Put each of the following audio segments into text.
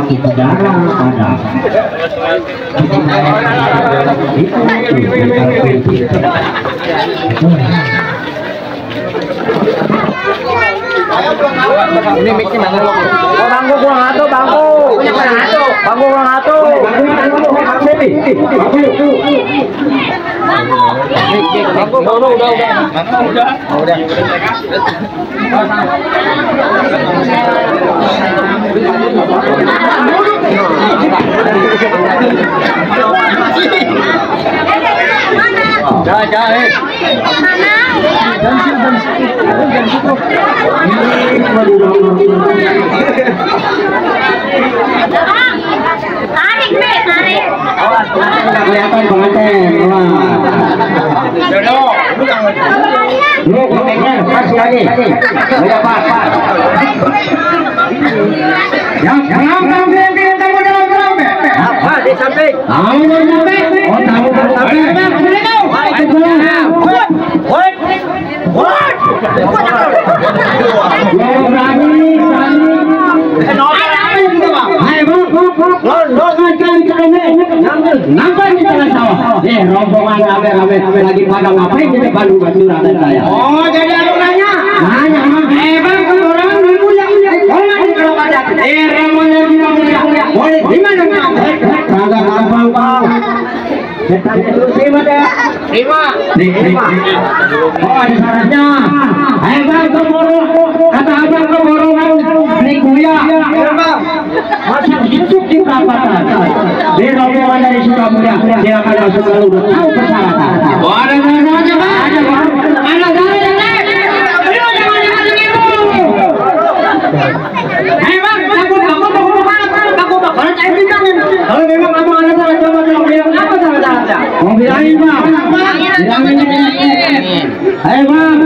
itu darah ada. Ini mixing mana lo? Oh, bangku kurang atu, bangku. Bangku kurang atu. Bangku baru udah. Tarik, tarik. Kelihatan pengantin. Lu kontennya pas lagi. Udah pas. Yang Apa di samping? tahu baru sampai. Oh, tahu baru sampai. Rombongan rame-rame lagi pada ngapain di depan rumah curah dan saya. Oh, jadi aku nanya. Nanya, bang, orang dulu yang kalau ada rombongan juga punya. Boleh di mana kagak gampang, Bang. Setan itu terima deh. Terima. Oh, ada syaratnya. Bang, keburu kata abang keburu beli kuya. Masuk hidup di perapatan. Di rombongan dari Surabaya silakan masuk lalu tahu persyaratan. Ada aja Bang. Ada Bang. Ada dari Bang, aku bakal cari bilangin. Kalau memang kamu ada salah coba bilang apa salahnya? Mau bilangin Bang. Bilangin. Bang.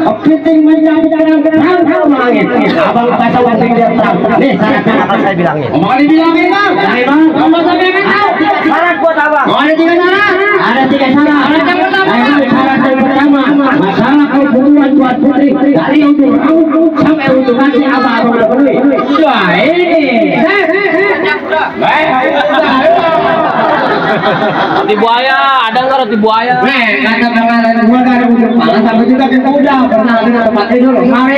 Kepiting menjadi terang langit. Abang kata wasing dia terang. Nih syaratnya akan saya bilangin. Mau dibilangin Bang? Bang. Kamu sampai tahu. Syarat buat abang. Oh, ada 3 syarat. Ada 3 syarat. Syarat yang pertama. Syarat yang pertama. Masalah hubungan buat putri dari untuk kamu sampai untuk nanti abang udah penuhi. Wah ini. Roti buaya, ada nggak roti buaya? Kata pengalan gua dari ujung kepala sampai juga kita udah pernah ada tempat tidur. Mari.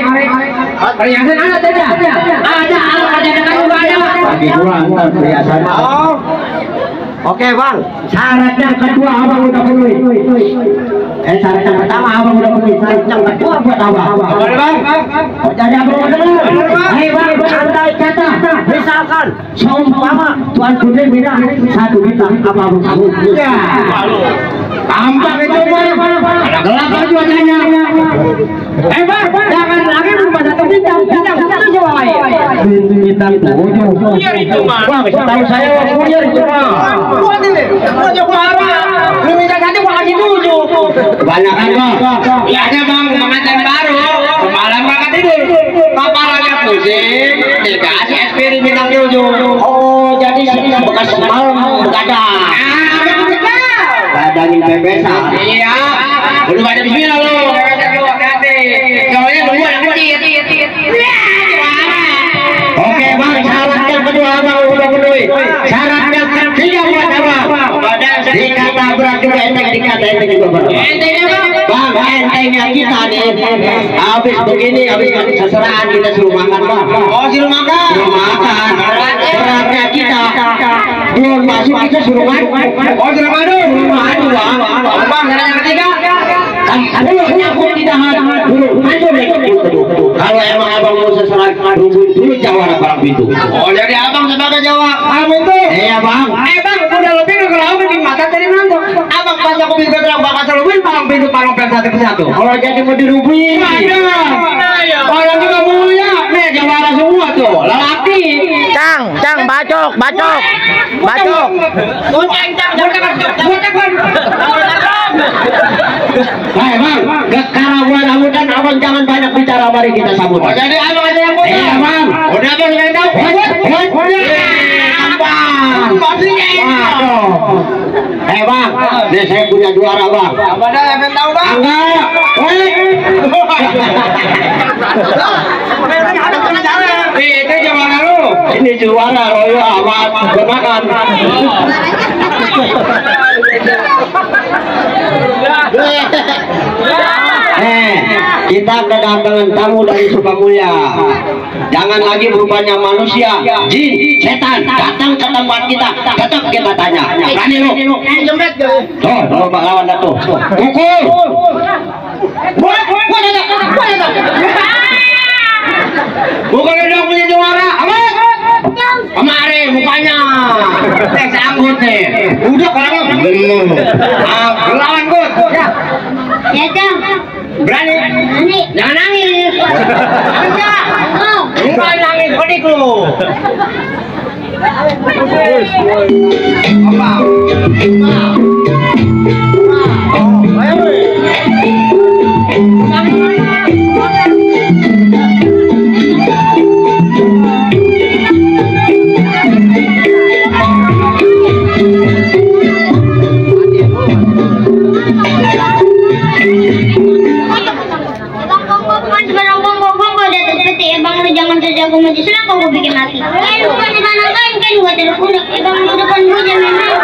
Perhiasan ada tidak? Ada juga ada. Bagi gua perhiasan. Oke Bang, syaratnya kedua abang udah penuhi. Syarat yang pertama abang udah penuhi. Syarat yang kedua buat abang. Boleh Bang? Oh, jadi abang udah dengar. Hei Bang, andai kata misalkan seumpama Tuan Putri bilang 1 bintang abang kamu. Ya. Gampang itu Bang. Gelap aja wajahnya. Bang, jangan lagi berubah 1 bintang. Bintang 1 sesuai. Bintang 7. Biar itu Bang. Bang, tahu saya biar itu Bang. Buat ini. Buat parah. Lu minta ganti gua kasih 7. Kebanyakan Bang. Biasanya Bang, pengantin baru. Semalam kakak tidur. Kepalanya pusing. Dikasih aspirin bintang 7. Oh, jadi bekas semalam begadang. Badangin bebesan. Iya. Belum ada bismillah lu. Hati-hati. Soalnya lu yang kecil. Oke Bang, syarat yang kedua abang udah penuhi. Syarat yang ketiga buat abang. Dikata berat juga enteng, dikata enteng juga berat. Entengnya Bang? Bang, entengnya kita nih. Habis begini, habis seserahan kita suruh makan Bang. Oh, suruh makan? Suruh makan. Beratnya kita. Belum masuk kita suruh madu. Oh, suruh madu? Suruh madu Bang. Bang, yang ketiga? Ada yang nyakut di dahan. Kalau emang abang mau seserah rumput dulu jawara barang pintu. Oh, jadi abang sebagai jawab barang pintu? Iya Bang. Bang, udah lebih kalau abang di mata dari nanti. Abang pas aku pintu terang bakal seluruhin barang pintu barang satu persatu. Kalau jadi mau dirubuhin. Orang juga mulia. Nih jawara semua tuh. Lelaki. Cang, bacok. Kucing, Cang. Baik Bang, kekarawan amudan abang jangan banyak bicara, mari kita sambut. Oh, jadi abang aja yang punya? Iya Bang. Udah Bang, udah tahu? Abang. Waduh. Bang, ini saya punya juara Bang. Apa dah yang tahu Bang? Enggak. Itu juara lu. Ini juara Royo amat bermakan. Kita kedatangan tamu dari Sukamulya. Jangan lagi berubahnya manusia, jin, setan datang ke tempat kita. Tetap kita tanya. Berani lu? Tuh, coba lawan dah tuh. Pukul. Bukan udah punya juara, apa? Kemarin mukanya tes anggut nih. Udah kalau belum. Lawan Gut. Ya, Cang. Berani? Jangan nangis. Enggak nangis, pedik lu. Jangan saja aku maju selak aku bikin mati. Lu kan dimanangkan kan gua terkudak. Bang lu depan gua jangan main.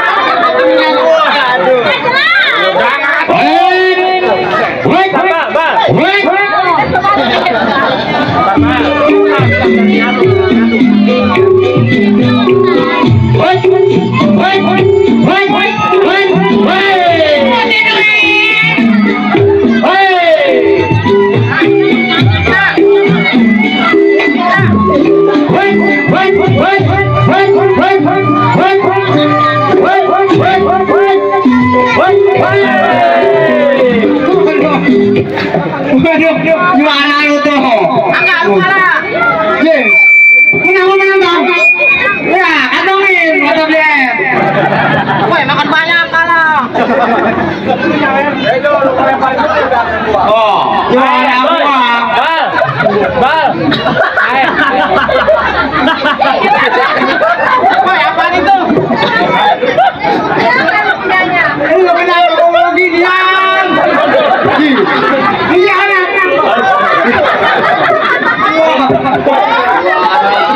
Gimana lu tuh? Enggak, lu kalah. Kenapa menang? Ya, kantongin, kata dia. Woi, makan banyak kalah. Oh, juara gua. Bal. Woi, apaan itu? Lu kenapa ngomong ginian? Iya,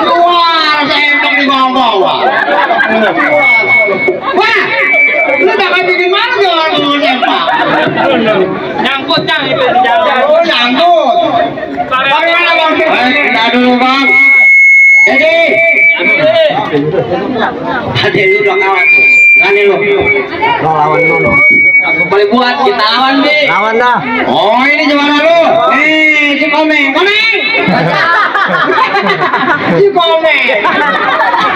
luar sempok di bawah. Wah, lu bakal bikin mana jualan lu sempok? Nyangkut Cang itu di jalan. Oh, nyangkut. Bagaimana bang? Kita dulu bang. Jadi, ada lu udah kawan tuh. Berani lu. Lawan dulu. Aku boleh buat kita lawan deh. Lawan dah. Oh ini juara lu. Nih si Komeng. Si Komeng.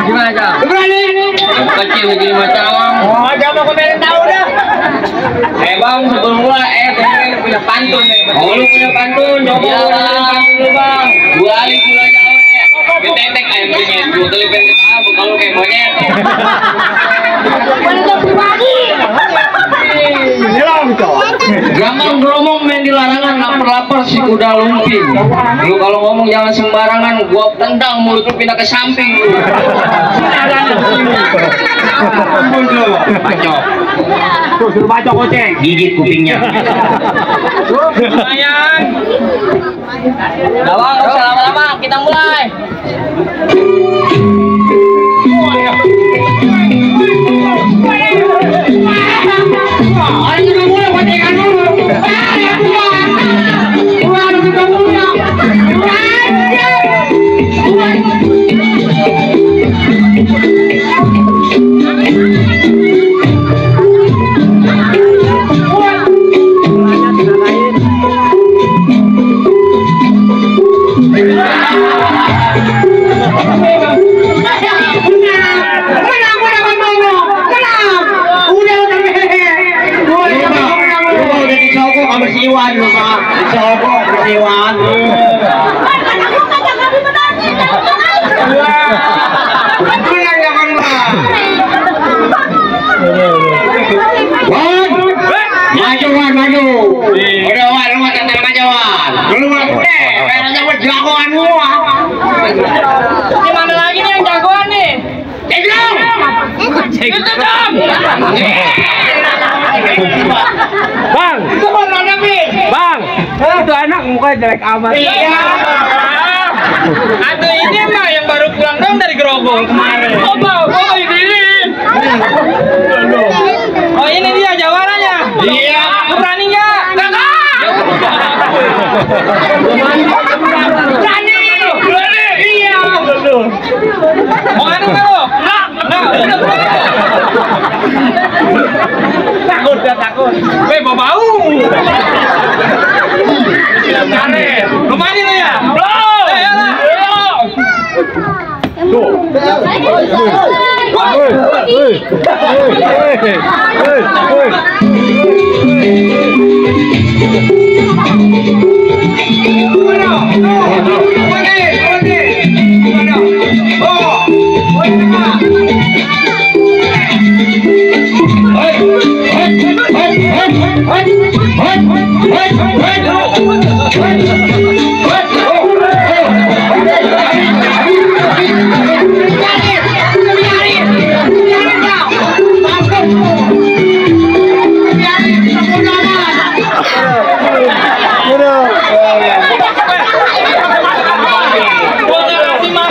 Gimana Cang? Berani? Kecil begini macam. Oh jangan komenin tahu dah. Bang sebelum gua pengen punya pantun nih. Oh lu punya pantun. Coba Iya, pantun lu bang. 2 kali gula jauh ya. Ketetek ayam penyet. 2 kali pendek kamu kalau kayak monyet. Jangan ngomong main di larangan, lapar-lapar si kuda lumping. Lu kalau ngomong jangan sembarangan, gua tendang mulut lu pindah ke samping lu. Bacok. Tuh suruh bacok koceng. Gigit kupingnya. Lumayan. Bang, usah lama-lama, kita mulai. Ayo kita mulai kocengan dulu. Aduh kita mulai. Iwan lu Pak, disogok Iwan. Menang ya kan Pak. Wan, maju Wan, maju. Udah Wan, lu mah tentang aja Wan. Lu mah kayaknya buat jagoan gua. Gimana lagi nih yang jagoan nih? Cekdong. Cekdong. Bang, itu mana nih? Bang, itu anak mukanya jelek amat. Iya. Atau ini mah yang baru pulang dong dari Grogol kemarin. Oh ini. Oh ini dia jawabannya. Iya. Berani nggak? Berani. Iya. Mau anu nggak lo? Nggak. Takut. Weh bau. Karet. Kemana lo ya? Belum.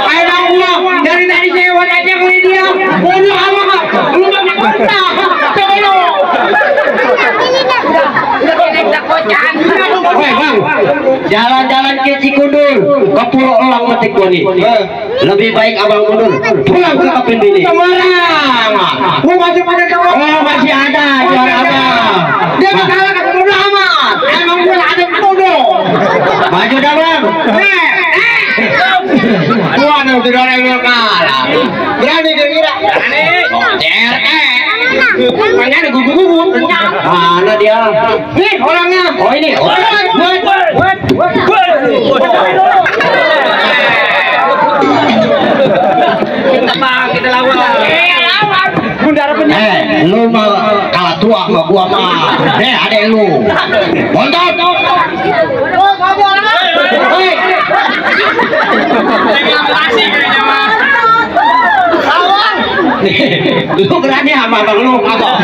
Ayolah. Jalan-jalan ke Cikundul ke Pulau Elang Metik Boni. Lebih baik abang mundur pulang ke Kapin Bini. Sembarang. Masih ada juara abang. Dia kalah ke Pulau Amat. Emang gue ada bodoh. Maju dah bang. Gua ada udah yang kalah. Berani kira-kira. Berani. Mana ada gugu-gugu? Mana dia? Nih orangnya. Oh ini. Kita lawan. Lu mah kalah tua sama gua mah. Adek lu. Bontot. Lu berani sama abang lu kagak?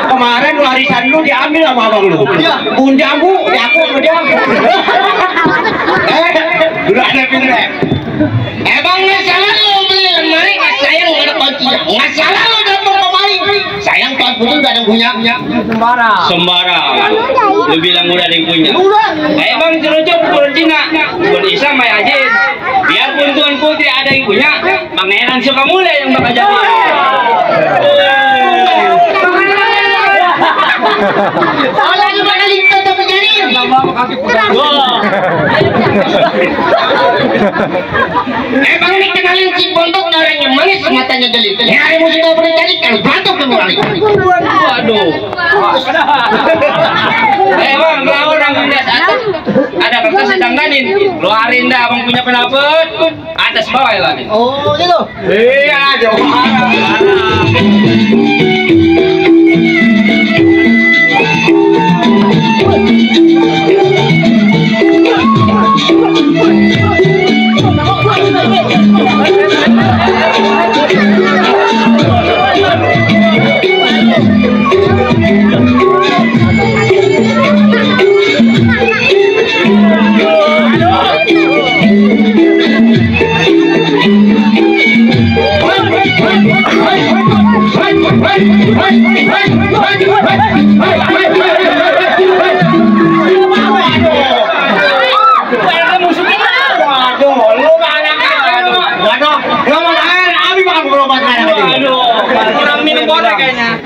Kemarin warisan lu diambil sama abang lu. Bundamu diaku sama dia. Udah ada pindah. Emang nggak salah lu beli lemari, nggak sayang nggak ada kuncinya. Nggak salah lu dapat lemari. Sayang tuan putri udah ada yang punya. Sembarang. Lu bilang udah ada yang punya. Emang cerucuk bukan Cina, bukan Islam ya aja. Biarpun tuan putri ada yang punya, pangeran suka mulai yang bakal jadi. Lagi bakal tetap menjadi. Emang ini kenalin si Bontot orang yang manis matanya jeli. Hari musim gak pernah cari kan batuk kembali. Waduh. Emang kalau orang punya atas ada kertas sedang ganin. Keluarin dah abang punya pendapat. Atas bawah ya lagi. Oh gitu. Iya jauh.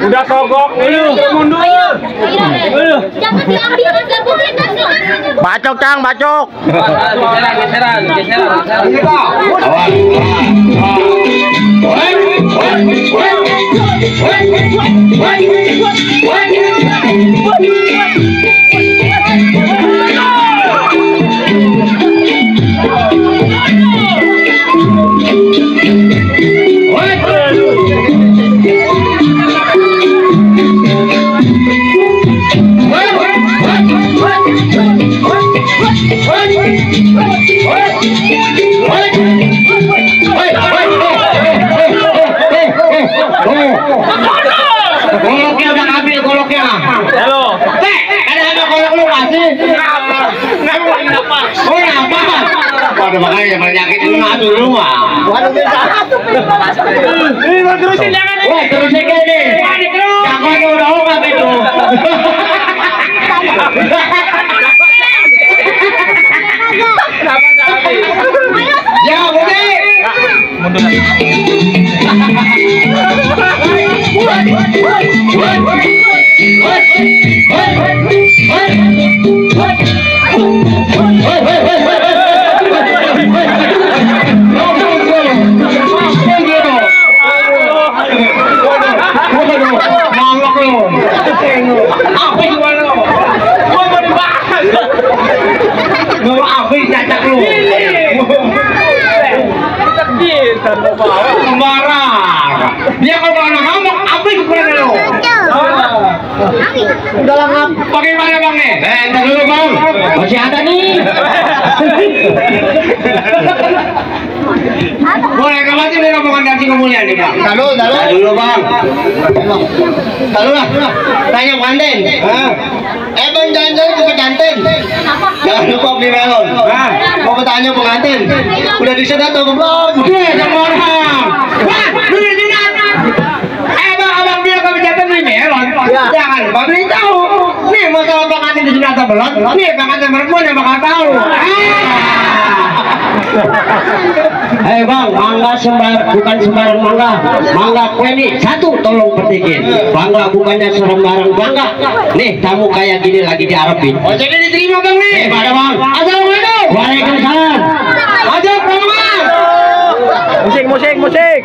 Udah sogok, mundur. Jangan diambil, nggak boleh kasih. Bacok Cang, bacok. Geseran. Goloknya udah ambil goloknya. Halo. Ada golok lu masih. Oh, apa? Pada makanya penyakit itu ngatu rumah. Waduh bisa. Ini terusin jangan. Wah, terusin gini. Jangan udah obat itu. Ya, boleh. Apa gimana lo? Gua mau dibahas. Bawa apa cacat lu? Marah. Dia kalau anak ngomong apa ukuran lu? Udah langap. Bagaimana bang nih? Entar dulu bang. Masih ada nih. Boleh kemarin nih rombongan dancing kemuliaan nih bang. Dalu. Dulu bang. Lalu lah. Tanya pengantin. Bang jangan-jangan ke pengantin. Jangan lupa beli melon. Mau bertanya pengantin. Udah disedot atau belum? Sama orang. Wah, beli sunat. Bang, abang bilang ke pengantin beli melon. Jangan lupa beli tahu. Nih masalah pengantin disunat atau belum? Nih pengantin perempuan yang bakal tahu. Hei bang, mangga bukan sembarang mangga. Mangga kue nih satu, tolong petikin. Bangga bukannya sembarang bangga. Nih tamu kayak gini lagi diarepin. Oh jadi diterima bang nih. Pada bang. Assalamualaikum. Waalaikumsalam. Ajak rombongan. Musik.